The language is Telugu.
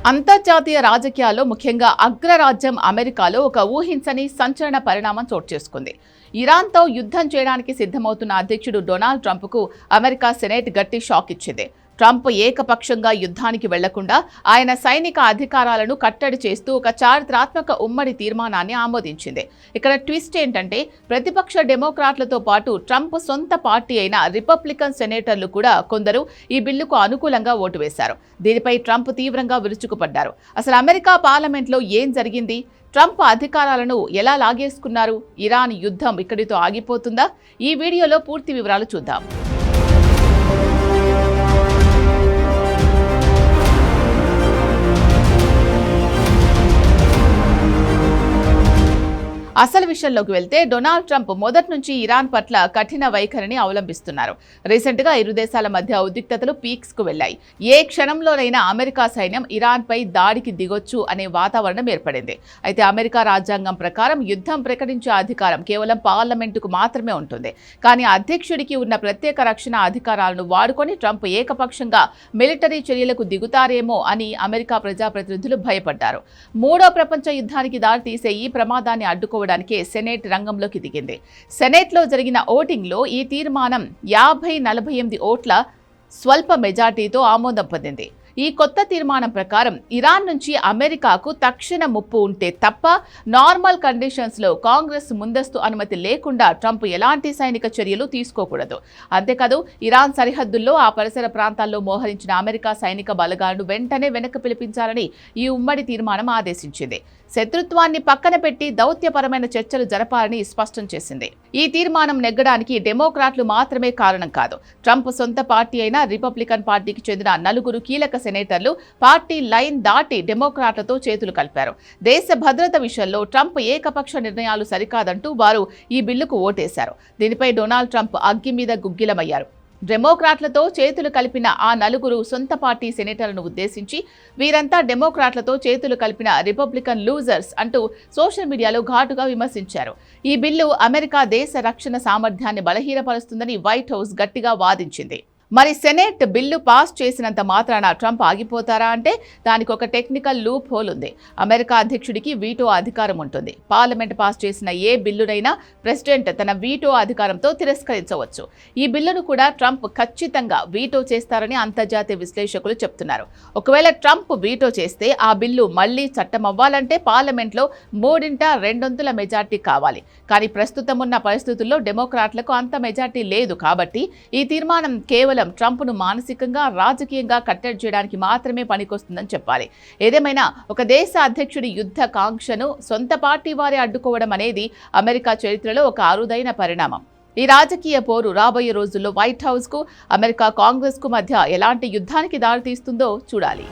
అంతర్జాతీయ రాజకీయాల్లో ముఖ్యంగా అగ్రరాజ్యం అమెరికాలో ఒక ఊహించని సంచలన పరిణామం చోటు చేసుకుంది. ఇరాన్తో యుద్ధం చేయడానికి సిద్ధమవుతున్న అధ్యక్షుడు డొనాల్డ్ ట్రంప్కు అమెరికా సెనేట్ గట్టి షాక్ ఇచ్చింది. ట్రంప్ ఏకపక్షంగా యుద్ధానికి వెళ్లకుండా ఆయన సైనిక అధికారాలను కట్టడి చేస్తూ ఒక చారిత్రాత్మక ఉమ్మడి తీర్మానాన్ని ఆమోదించింది. ఇక్కడ ట్విస్ట్ ఏంటంటే ప్రతిపక్ష డెమోక్రాట్లతో పాటు ట్రంప్ సొంత పార్టీ అయిన రిపబ్లికన్ సెనేటర్లు కూడా కొందరు ఈ బిల్లుకు అనుకూలంగా ఓటు వేశారు. దీనిపై ట్రంప్ తీవ్రంగా విరుచుకుపడ్డారు. అసలు అమెరికా పార్లమెంట్లో ఏం జరిగింది? ట్రంప్ అధికారాలను ఎలా లాగేసుకున్నారు? ఇరాన్ యుద్ధం ఇక్కడితో ఆగిపోతుందా? ఈ వీడియోలో పూర్తి వివరాలు చూద్దాం. అసలు విషయంలోకి వెళ్తే డొనాల్డ్ ట్రంప్ మొదటి నుంచి ఇరాన్ పట్ల కఠిన వైఖరిని అవలంబిస్తున్నారు. రీసెంట్ గా ఇరు దేశాల మధ్య ఉద్రిక్తతలు పీక్స్ కు వెళ్లాయి. ఏ క్షణంలోనైనా అమెరికా సైన్యం ఇరాన్ పై దాడికి దిగొచ్చు అనే వాతావరణం ఏర్పడింది. అయితే అమెరికా రాజ్యాంగం ప్రకారం యుద్ధం ప్రకటించే అధికారం కేవలం పార్లమెంటుకు మాత్రమే ఉంటుంది. కానీ అధ్యక్షుడికి ఉన్న ప్రత్యేక రక్షణ అధికారాలను వాడుకొని ట్రంప్ ఏకపక్షంగా మిలిటరీ చర్యలకు దిగుతారేమో అని అమెరికా ప్రజాప్రతినిధులు భయపడ్డారు. మూడో ప్రపంచ యుద్ధానికి దారితీసే ఈ ప్రమాదాన్ని అడ్డుకోవడానికి సెనేట్ రంగంలోకి దిగింది. సెనేట్లో జరిగిన ఓటింగ్లో ఈ తీర్మానం 50-48 ఓట్ల స్వల్ప మెజార్టీతో ఆమోదం పొందింది. ఈ కొత్త తీర్మానం ప్రకారం ఇరాన్ నుంచి అమెరికాకు తక్షణ ముప్పు ఉంటే తప్ప నార్మల్ కండిషన్స్లో కాంగ్రెస్ ముందస్తు అనుమతి లేకుండా ట్రంప్ ఎలాంటి సైనిక చర్యలు తీసుకోకూడదు. అంతేకాదు ఇరాన్ సరిహద్దుల్లో ఆ పరిసర ప్రాంతాల్లో మోహరించిన అమెరికా సైనిక బలగాలను వెంటనే వెనక్కి పిలిపించాలని ఈ ఉమ్మడి తీర్మానం ఆదేశించింది. శత్రుత్వాన్ని పక్కన పెట్టి దౌత్యపరమైన చర్చలు జరపాలని స్పష్టం చేసింది. ఈ తీర్మానం నెగ్గడానికి డెమోక్రాట్లు మాత్రమే కారణం కాదు. ట్రంప్ సొంత పార్టీ అయిన రిపబ్లికన్ పార్టీకి చెందిన 4 కీలక సెనేటర్లు పార్టీ లైన్ దాటి డెమోక్రాట్లతో చేతులు కలిపారు. దేశ భద్రత విషయంలో ట్రంప్ ఏకపక్ష నిర్ణయాలు సరికాదంటూ వారు ఈ బిల్లుకు ఓటేశారు. దీనిపై డొనాల్డ్ ట్రంప్ అగ్గి మీద గుగ్గిలమయ్యారు. డెమోక్రాట్లతో చేతులు కలిపిన ఆ 4 సొంత పార్టీ సెనేటర్లను ఉద్దేశించి వీరంతా డెమోక్రాట్లతో చేతులు కలిపిన రిపబ్లికన్ లూజర్స్ అంటూ సోషల్ మీడియాలో ఘాటుగా విమర్శించారు. ఈ బిల్లు అమెరికా దేశ రక్షణ సామర్థ్యాన్ని బలహీనపరుస్తుందని వైట్ హౌస్ గట్టిగా వాదించింది. మరి సెనేట్ బిల్లు పాస్ చేసినంత మాత్రాన ట్రంప్ ఆగిపోతారా అంటే దానికి ఒక టెక్నికల్ లూప్ హోల్ ఉంది. అమెరికా అధ్యక్షుడికి వీటో అధికారం ఉంటుంది. పార్లమెంట్ పాస్ చేసిన ఏ బిల్లునైనా ప్రెసిడెంట్ తన వీటో అధికారంతో తిరస్కరించవచ్చు. ఈ బిల్లును కూడా ట్రంప్ ఖచ్చితంగా వీటో చేస్తారని అంతర్జాతీయ విశ్లేషకులు చెప్తున్నారు. ఒకవేళ ట్రంప్ వీటో చేస్తే ఆ బిల్లు మళ్లీ చట్టం అవ్వాలంటే పార్లమెంట్లో 3/2 మెజార్టీ కావాలి. కానీ ప్రస్తుతం ఉన్న పరిస్థితుల్లో డెమోక్రాట్లకు అంత మెజార్టీ లేదు. కాబట్టి ఈ తీర్మానం కేవలం ట్రంప్ను మానసికంగా రాజకీయంగా కట్టడి చేయడానికి మాత్రమే పనికొస్తుందని చెప్పాలి. ఏదేమైనా ఒక దేశ అధ్యక్షుడి యుద్ధ కాంక్షను సొంత పార్టీ వారే అడ్డుకోవడం అనేది అమెరికా చరిత్రలో ఒక అరుదైన పరిణామం. ఈ రాజకీయ పోరు రాబోయే రోజుల్లో వైట్ హౌస్కు అమెరికా కాంగ్రెస్కు మధ్య ఎలాంటి యుద్ధానికి దారితీస్తుందో చూడాలి.